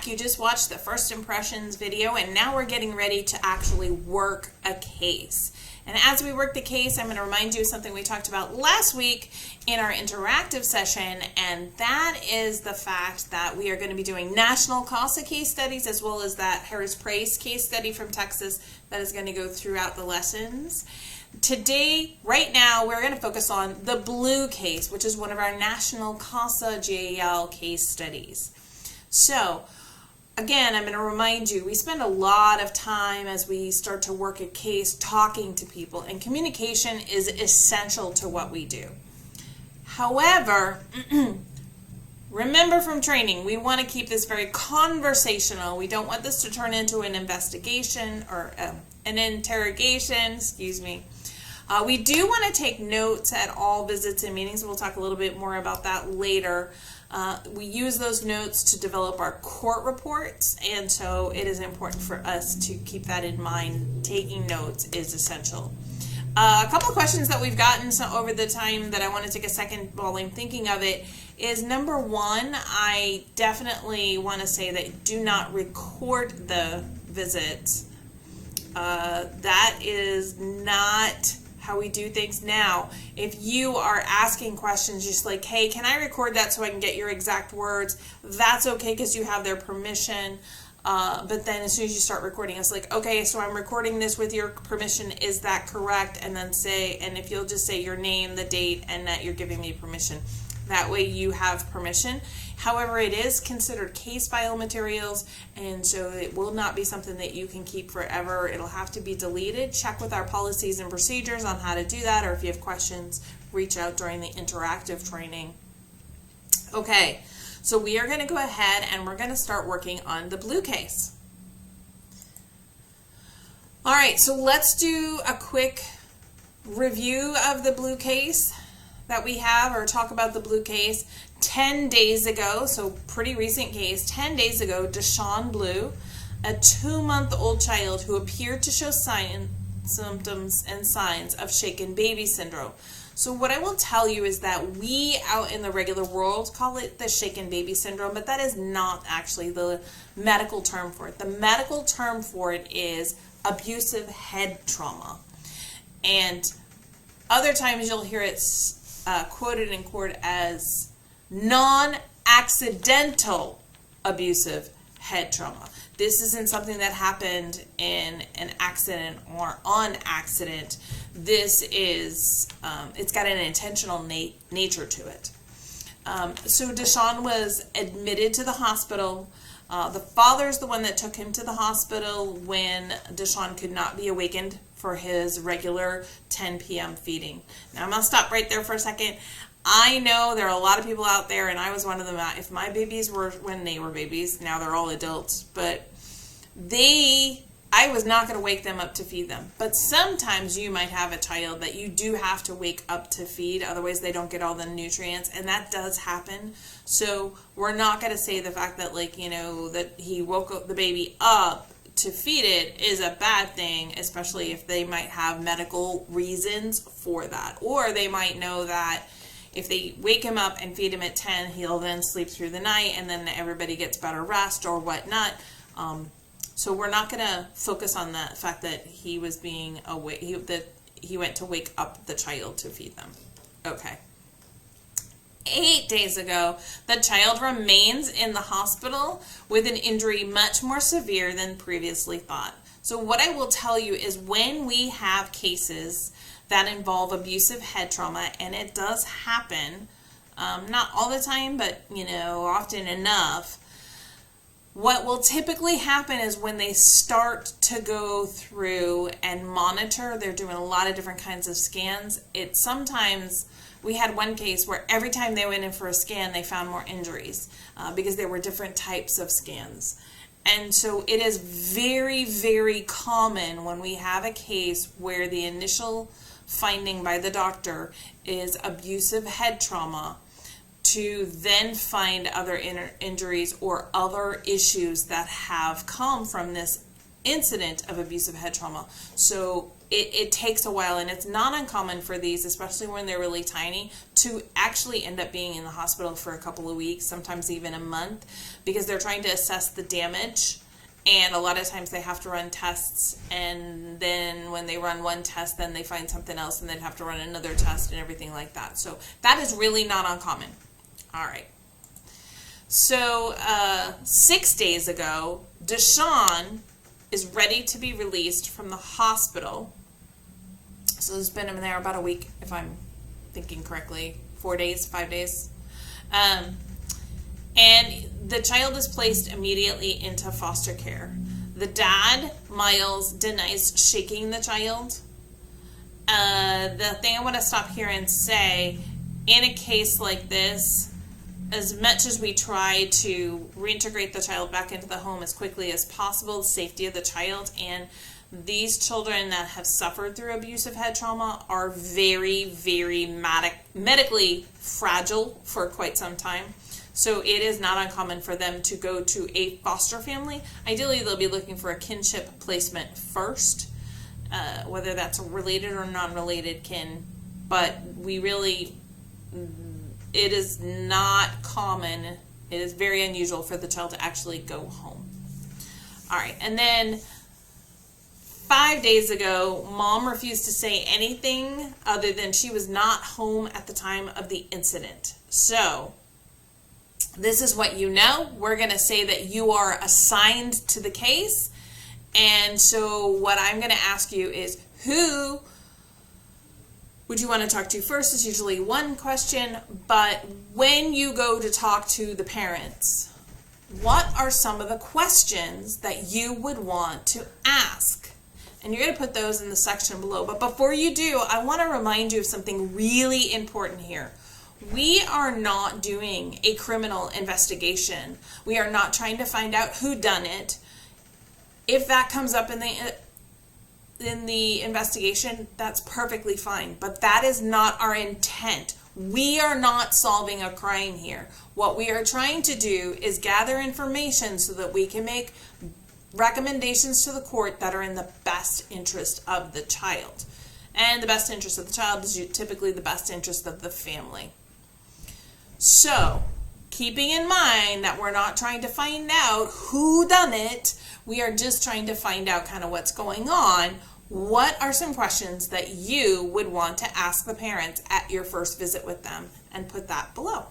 back. You just watched the first impressions video, and now we're getting ready to actually work a case. And as we work the case, I'm going to remind you of something we talked about last week in our interactive session, and that is the fact that we are going to be doing national CASA case studies as well as that Harris-Price case study from Texas that is going to go throughout the lessons. Today, right now, we're going to focus on the blue case, which is one of our national CASA GAL case studies. So, again, I'm going to remind you, we spend a lot of time as we start to work a case talking to people, and communication is essential to what we do. However, remember from training, we want to keep this very conversational. We don't want this to turn into an investigation or an interrogation, excuse me. We do want to take notes at all visits and meetings. We'll talk a little bit more about that later. We use those notes to develop our court reports, and so it is important for us to keep that in mind. Taking notes is essential. A couple of questions that we've gotten over the time that I want to take a second while I'm thinking of it is, number one, I definitely want to say that do not record the visits. That is not how we do things now. If you are asking questions just like, hey, can I record that so I can get your exact words? That's okay because you have their permission. But then as soon as you start recording, it's like, okay, so I'm recording this with your permission. Is that correct? And then say, and if you'll just say your name, the date, and that you're giving me permission. That way you have permission. However, it is considered case file materials, and so it will not be something that you can keep forever. It'll have to be deleted. Check with our policies and procedures on how to do that, or if you have questions, reach out during the interactive training. Okay, so we are going to go ahead and we're going to start working on the blue case. All right, so let's do a quick review of the blue case that we have, or talk about the blue case. 10 days ago, so pretty recent case, 10 days ago, Deshawn Blue, a 2-month-old child who appeared to show symptoms and signs of shaken baby syndrome. So what I will tell you is that we out in the regular world call it the shaken baby syndrome, but that is not actually the medical term for it. The medical term for it is abusive head trauma. And other times you'll hear it quoted in court as non-accidental abusive head trauma. This isn't something that happened in an accident or on accident. This is, it's got an intentional nature to it. So Deshawn was admitted to the hospital. The father's the one that took him to the hospital when Deshawn could not be awakened for his regular 10 p.m. feeding. Now I'm going to stop right there for a second. I know there are a lot of people out there, and I was one of them. If my babies were, when they were babies, now they're all adults, but I was not going to wake them up to feed them. But sometimes you might have a child that you do have to wake up to feed, otherwise they don't get all the nutrients, and that does happen. So we're not going to say the fact that, like, you know, that he woke the baby up to feed it is a bad thing, especially if they might have medical reasons for that. Or they might know that if they wake him up and feed him at 10, he'll then sleep through the night, and then everybody gets better rest or whatnot. So we're not going to focus on the fact that he was being awake, that he went to wake up the child to feed them. Okay. 8 days ago, the child remains in the hospital with an injury much more severe than previously thought. So what I will tell you is, when we have cases that involve abusive head trauma, and it does happen, not all the time, but, you know, often enough, what will typically happen is when they start to go through and monitor, they're doing a lot of different kinds of scans. It sometimes, we had one case where every time they went in for a scan, they found more injuries because there were different types of scans. And so it is very, very common when we have a case where the initial finding by the doctor is abusive head trauma, to then find other injuries or other issues that have come from this incident of abusive head trauma. So it takes a while, and it's not uncommon for these, especially when they're really tiny, to actually end up being in the hospital for a couple of weeks, sometimes even a month, because they're trying to assess the damage. And a lot of times they have to run tests, and then when they run one test, then they find something else, and then have to run another test and everything like that. So that is really not uncommon. All right. So 6 days ago, Deshawn is ready to be released from the hospital. So it's been in there about a week, if I'm thinking correctly. 4 days, 5 days. And the child is placed immediately into foster care. The dad, Miles, denies shaking the child. The thing I want to stop here and say, in a case like this, as much as we try to reintegrate the child back into the home as quickly as possible, the safety of the child, and these children that have suffered through abusive head trauma are very, very medically fragile for quite some time. So it is not uncommon for them to go to a foster family. Ideally, they'll be looking for a kinship placement first, whether that's related or non-related kin. But we really, it is not common. It is very unusual for the child to actually go home. All right, and then 5 days ago, Mom refused to say anything other than she was not home at the time of the incident. So this is what you know. We're going to say that you are assigned to the case. And so what I'm going to ask you is, who would you want to talk to first? Is usually one question. But when you go to talk to the parents, what are some of the questions that you would want to ask? And you're going to put those in the section below. But before you do, I want to remind you of something really important here. We are not doing a criminal investigation. We are not trying to find out who done it. If that comes up in the investigation, that's perfectly fine. But that is not our intent. We are not solving a crime here. What we are trying to do is gather information so that we can make recommendations to the court that are in the best interest of the child. And the best interest of the child is typically the best interest of the family. So, keeping in mind that we're not trying to find out who done it, we are just trying to find out kind of what's going on. What are some questions that you would want to ask the parents at your first visit with them? And put that below.